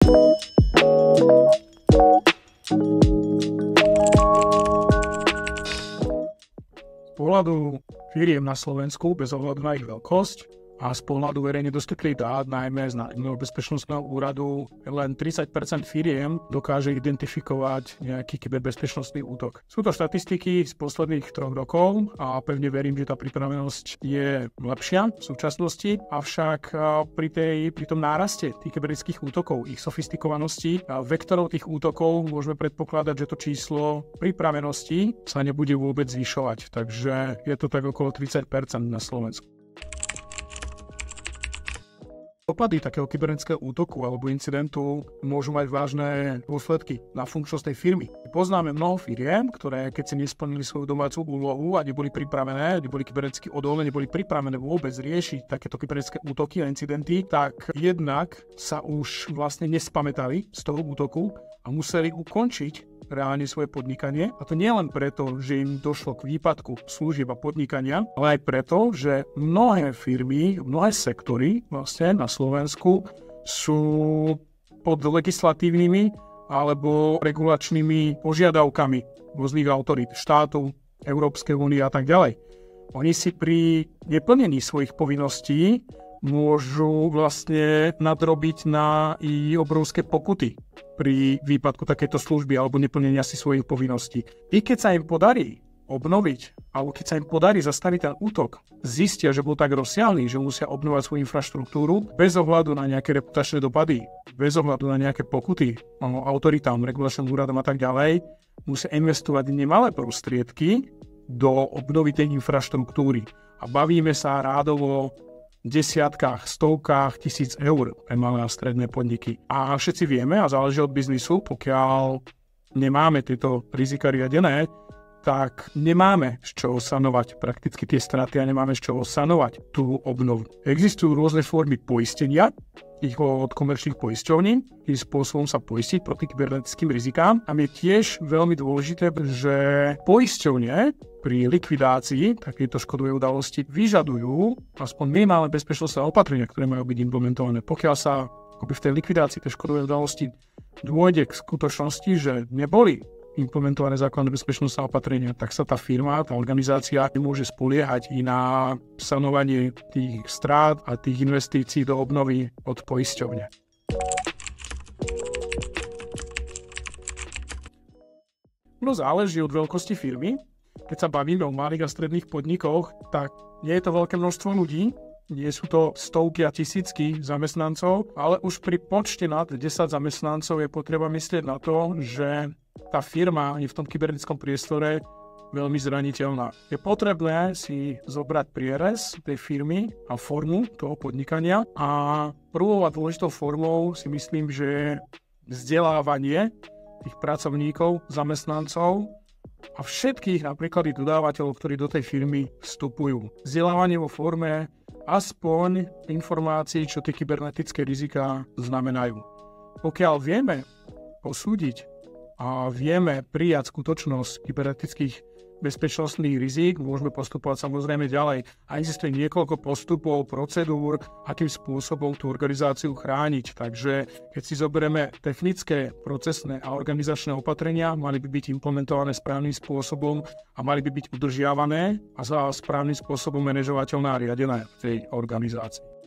Z pohľadu firiem na Slovensku, bez ohľadu na ich veľkosť a z pohľadu verejne dostupných dát, najmä z Národného bezpečnostného úradu, len 30% firiem dokáže identifikovať nejaký kyberbezpečnostný útok. Sú to štatistiky z posledných 3 rokov a pevne verím, že tá pripravenosť je lepšia v súčasnosti, avšak pri tom náraste tých kybernetických útokov, ich sofistikovanosti a vektorov tých útokov môžeme predpokladať, že to číslo pripravenosti sa nebude vôbec zvyšovať. Takže je to tak okolo 30% na Slovensku. Dopady takého kybernetického útoku alebo incidentu môžu mať vážne dôsledky na funkčnosť tej firmy. Poznáme mnoho firiem, ktoré keď si nesplnili svoju domácu úlohu a neboli pripravené, neboli kyberneticky odolné, neboli pripravené vôbec riešiť takéto kybernetické útoky a incidenty, tak jednak sa už vlastne nespamätali z toho útoku a museli ukončiť reálne svoje podnikanie. A to nie len preto, že im došlo k výpadku služieb a podnikania, ale aj preto, že mnohé firmy, mnohé sektory vlastne na Slovensku sú pod legislatívnymi alebo regulačnými požiadavkami rôznych autorít, štátov, Európskej únie a tak ďalej. Oni si pri neplnení svojich povinností môžu vlastne nadrobiť na i obrovské pokuty pri výpadku takéto služby alebo neplnenia si svojich povinností. I keď sa im podarí obnoviť, alebo keď sa im podarí zastaviť ten útok, zistia, že bol tak rozsiahly, že musia obnovať svoju infraštruktúru bez ohľadu na nejaké reputačné dopady, bez ohľadu na nejaké pokuty autoritám, regulačným úradom a tak ďalej, musia investovať nemalé prostriedky do obnovy tej infraštruktúry. A bavíme sa rádovo desiatkách, stovkách tisíc eur pre malé a stredné podniky. A všetci vieme, a záleží od biznisu, pokiaľ nemáme tieto rizika riadené, tak nemáme z čoho sanovať prakticky tie straty a nemáme z čoho sanovať tú obnovu. Existujú rôzne formy poistenia, ich od komerčných poisťovní, tým spôsobom sa poistiť proti kybernetickým rizikám. A je tiež veľmi dôležité, že poisťovne pri likvidácii takejto škodovej udalosti vyžadujú aspoň minimálne bezpečnostné opatrenia, ktoré majú byť implementované. Pokiaľ sa v tej likvidácii tej škodovej udalosti dôjde k skutočnosti, že neboli implementované základné bezpečnostné opatrenia, tak sa tá firma, tá organizácia nemôže spoliehať i na sanovanie tých strát a tých investícií do obnovy od poisťovne. No záleží od veľkosti firmy. Keď sa bavíme o malých a stredných podnikoch, tak nie je to veľké množstvo ľudí, nie sú to stovky a tisícky zamestnancov, ale už pri počte nad 10 zamestnancov je potreba myslieť na to, že tá firma je v tom kybernetickom priestore veľmi zraniteľná. Je potrebné si zobrať prierez tej firmy a formu toho podnikania a prvou a dôležitou formou si myslím, že je vzdelávanie tých pracovníkov, zamestnancov a všetkých napríklad dodávateľov, ktorí do tej firmy vstupujú. Vzdelávanie vo forme aspoň informácií, čo tie kybernetické riziká znamenajú. Pokiaľ vieme posúdiť a vieme prijať skutočnosť kybernetických bezpečnostných rizík, môžeme postupovať samozrejme ďalej. A existuje niekoľko postupov, procedúr, akým spôsobom tú organizáciu chrániť. Takže keď si zoberieme technické, procesné a organizačné opatrenia, mali by byť implementované správnym spôsobom a mali by byť udržiavané a za správnym spôsobom manažovateľné a riadené v tej organizácii.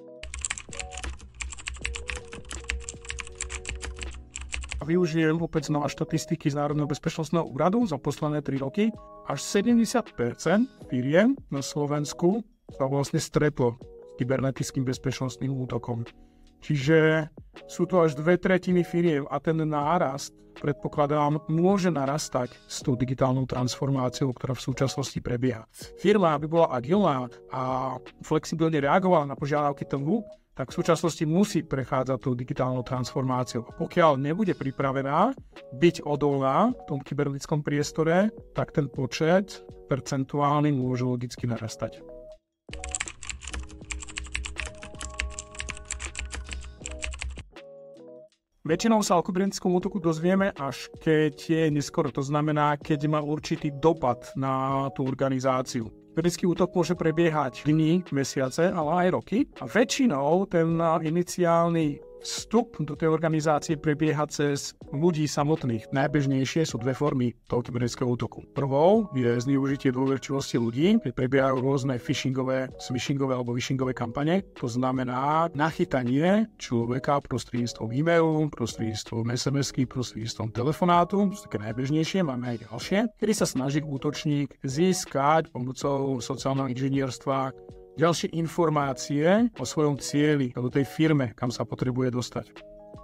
Využijem opäť znova štatistiky z Národného bezpečnostného úradu za posledné 3 roky. Až 70% firiem na Slovensku sa vlastne stretlo s kybernetickým bezpečnostným útokom. Čiže sú to až 2/3 firiem a ten nárast, predpokladám, môže narastať s tou digitálnou transformáciou, ktorá v súčasnosti prebieha. Firma, aby bola agilná a flexibilne reagovala na požiadavky trhu, tak v súčasnosti musí prechádzať tou digitálnou transformáciou. Pokiaľ nebude pripravená byť odolná v tom kybernetickom priestore, tak ten počet percentuálny môže logicky narastať. Väčšinou sa o kybernetickom útoku dozvieme, až keď je neskoro. To znamená, keď má určitý dopad na tú organizáciu. Kybernetický útok môže prebiehať dni, mesiace, ale aj roky. A väčšinou ten iniciálny vstup do tej organizácie prebieha cez ľudí samotných. Najbežnejšie sú dve formy toho kybernetického útoku. Prvou je zneužitie dôverčivosti ľudí, keď prebiehajú rôzne phishingové, smishingové alebo vishingové kampane. To znamená nachytanie človeka prostredníctvom e-mailu, prostredníctvom SMS-ky, prostredníctvom telefonátu. To sú také najbežnejšie, máme aj ďalšie, kedy sa snaží útočník získať pomocou sociálneho inžinierstva ďalšie informácie o svojom cieli, o tej firme, kam sa potrebuje dostať.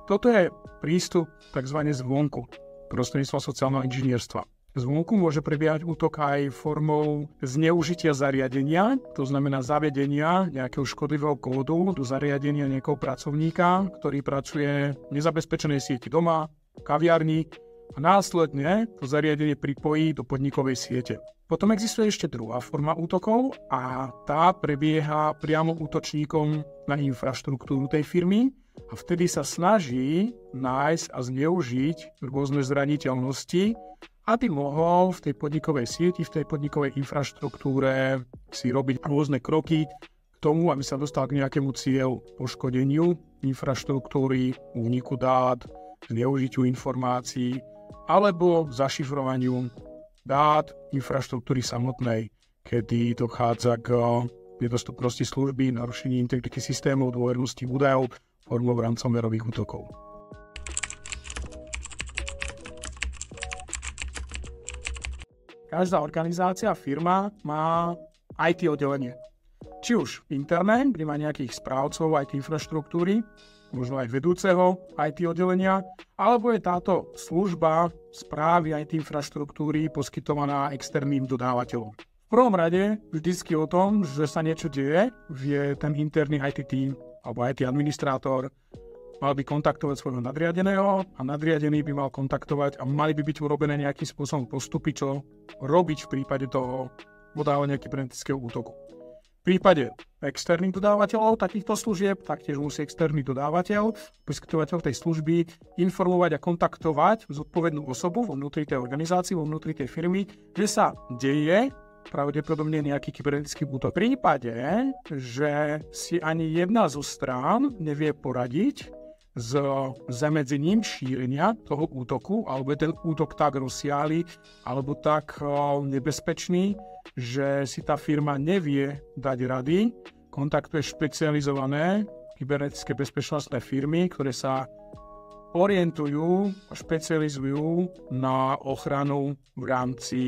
Toto je prístup tzv. Zvonku, prostredníctvom sociálneho inžinierstva. Zvonku môže prebiehať útok aj formou zneužitia zariadenia, to znamená zavedenia nejakého škodlivého kódu do zariadenia nejakého pracovníka, ktorý pracuje v nezabezpečenej sieti doma, v kaviarni a následne to zariadenie pripojí do podnikovej siete. Potom existuje ešte druhá forma útokov a tá prebieha priamo útočníkom na infraštruktúru tej firmy a vtedy sa snaží nájsť a zneužiť rôzne zraniteľnosti, aby mohol v tej podnikovej sieti, v tej podnikovej infraštruktúre si robiť rôzne kroky k tomu, aby sa dostal k nejakému cieľu, poškodeniu infraštruktúry, úniku dát, zneužitiu informácií alebo zašifrovaniu dát infraštruktúry samotnej, kedy dochádza k nedostupnosti služby, narušení integrity systémov, dôvernosti údajov formou ransomwareových útokov. Každá organizácia, firma má IT oddelenie. Či už interné, kde má nejakých správcov IT infraštruktúry, možno aj vedúceho IT oddelenia, alebo je táto služba správy IT infraštruktúry poskytovaná externým dodávateľom. V prvom rade vždycky o tom, že sa niečo deje, vie ten interný IT team alebo IT administrátor mal by kontaktovať svojho nadriadeného a nadriadený by mal kontaktovať a mali by byť urobené nejakým spôsobom postupy, čo robiť v prípade toho podávania kybernetického útoku. V prípade externých dodávateľov takýchto služieb taktiež musí externý dodávateľ, poskytovateľ tej služby informovať a kontaktovať zodpovednú osobu vo vnútri tej organizácie, vo vnútri tej firmy, že sa deje pravdepodobne nejaký kybernetický útok. V prípade, že si ani jedna zo strán nevie poradiť s zamedzením šírenia toho útoku, alebo je ten útok tak rozsiahly, alebo tak nebezpečný, že si tá firma nevie dať rady, kontaktuje špecializované kybernetické bezpečnostné firmy, ktoré sa orientujú a špecializujú na ochranu v rámci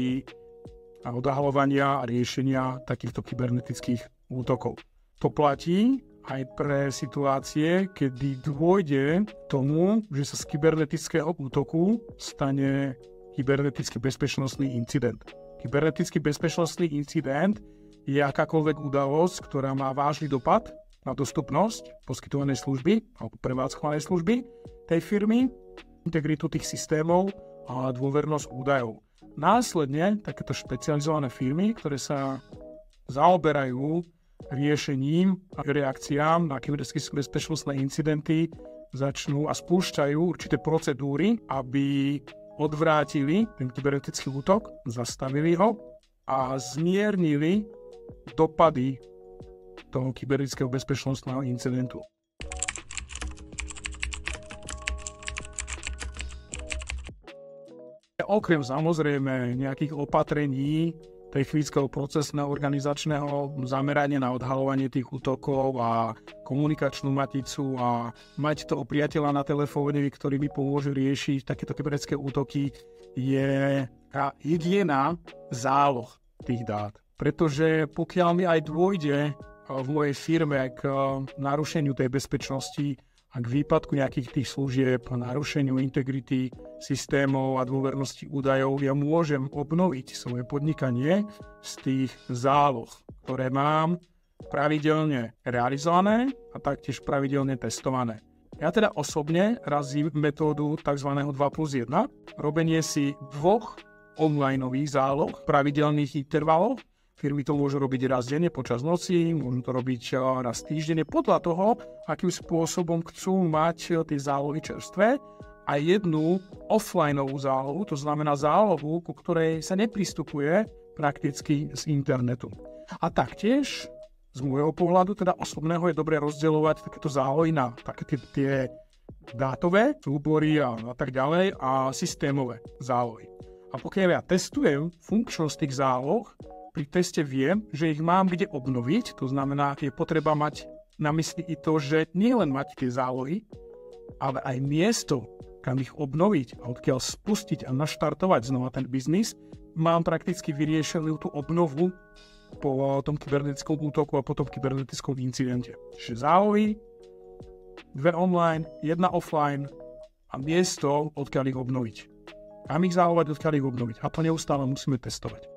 odhaľovania a riešenia takýchto kybernetických útokov. To platí aj pre situácie, kedy dôjde k tomu, že sa z kybernetického útoku stane kybernetický bezpečnostný incident. Kybernetický bezpečnostný incident je akákoľvek udalosť, ktorá má vážny dopad na dostupnosť poskytovanej služby alebo prevádzkovanej služby tej firmy, integritu tých systémov a dôvernosť údajov. Následne takéto špecializované firmy, ktoré sa zaoberajú riešením a reakciám na kybernetické bezpečnostné incidenty, začnú a spúšťajú určité procedúry, aby odvrátili ten kybernetický útok, zastavili ho a zmiernili dopady toho kybernetického bezpečnostného incidentu. Okrem samozrejme nejakých opatrení technického, procesného, organizačného zamerania na odhaľovanie tých útokov a komunikačnú maticu a mať toho priateľa na telefóne, ktorý mi pomôže riešiť takéto kybernetické útoky, je tá hygiena záloh tých dát. Pretože pokiaľ mi aj dôjde v mojej firme k narušeniu tej bezpečnosti a k výpadku nejakých tých služieb, narušeniu integrity systémov a dôvernosti údajov, ja môžem obnoviť svoje podnikanie z tých záloh, ktoré mám pravidelne realizované a taktiež pravidelne testované. Ja teda osobne razím metódu tzv. 2+1, robenie si 2 onlineových záloh v pravidelných intervaloch. Firmy to môžu robiť raz denne počas noci, môžu to robiť raz týždenne podľa toho, akým spôsobom chcú mať tie zálohy čerstvé, a jednu offlineovú zálohu, to znamená zálohu, ku ktorej sa nepristupuje prakticky z internetu. A taktiež z môjho pohľadu, teda osobného, je dobre rozdeľovať takéto zálohy na také tie dátové súbory a tak ďalej a systémové zálohy. A pokiaľ ja testujem funkčnosť tých záloh, pri teste viem, že ich mám kde obnoviť, to znamená, je potreba mať na mysli i to, že nie len mať tie zálohy, ale aj miesto, kam ich obnoviť a odkiaľ spustiť a naštartovať znova ten biznis, mám prakticky vyriešenú tú obnovu po tom kybernetickom útoku a po tom kybernetickom incidente. Čiže zálohy, 2 online, 1 offline a miesto, odkiaľ ich obnoviť. Kam ich zálovať, odkiaľ ich obnoviť. A to neustále musíme testovať.